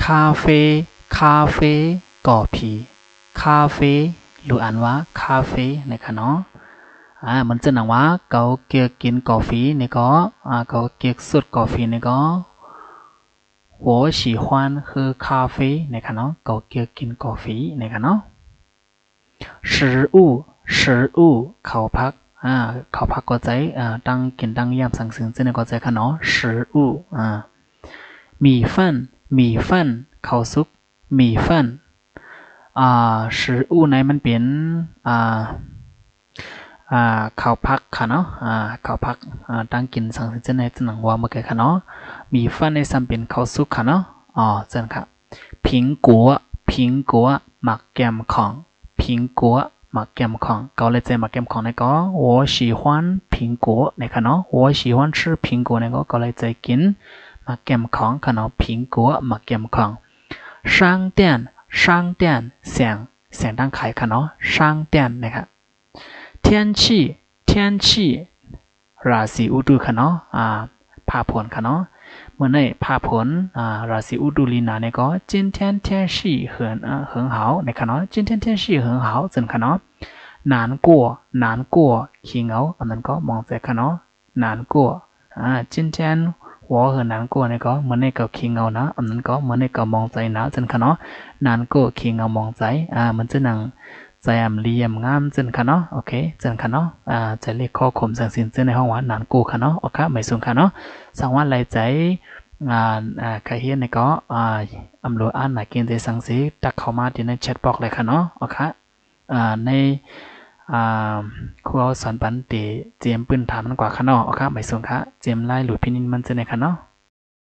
คาเฟ่คาเฟ่ก่อผีคาเฟ่หรืออ่านว่าคาเฟ่นะคะเนาะมันจะหนังว่าเกาเกียกินกาแฟนี่ก็เกาเกียสุดกาแฟนี่ก็我喜欢喝咖啡นะคะเนาะเกาเกียกินกาแฟนะคะเนาะ食物食物เขาพักเขาพักก็ใจตั้งกินตั้งยามสั่งซึ่งจะก็ใจค่ะเนาะ食物米饭米饭ข้าวซุป米饭食物ไหนมันเป็นข้าวพักค่ะเนาะข้าวพักตั้งกินสั่งซึ่งในจะหนังว่าเมื่อกี้ค่ะเนาะ米饭ในซ้ำเป็นข้าวซุปค่ะเนาะเจนค่ะผิงกัวผิงกัวหมักแกมของผิงกัวหมักแกมของเกาเลยใจหมักแกมของในก็我喜欢苹果นะคะเนาะ我喜欢吃苹果ในก็เกาเลยใจกินหมักแกมของค่ะเนาะผิงกัวหมักแกมของ商店商店เสียงดังขายค่ะเนาะ商店นะครับ天气天气ราศีอุตุค่ะเนาะภาพผลค่ะเนาะเมื่อในภาพผลราศีอุตุลีนาเนี่ยก็今天天气很好นะคะเนาะ今天天气很好จนค่ะเนาะ难过ขี้เหงาอันนั้นก็มองใจค่ะเนาะ难过今天我很难过เนี่ยก็เมื่อในก็ขี้เหงานะอันนั้นก็เมื่อในก็มองใจนะจนค่ะเนาะ难过ขี้เหงามองใจมันจะนั่งใจเลี่ยมงามจนค่ะเนาะโอเคจนค่ะเนาะจะเรียกข้อข่มสังสินจนในห้องว่านานกูค่ะเนาะโอเคไม่สูงค่ะเนาะสังว่าไรใจใครเห็นในก็อำนวยอ่านหมายเกณฑ์ใจสังสีตักเข้ามาที่ในแชทบ็อกเลยค่ะเนาะโอเคในครูสอนปันติเจียมปืนถามมันกว่าค่ะเนาะโอเคไม่สูงค่ะเจียมไล่หลุดพินิจมันจะในค่ะเนาะ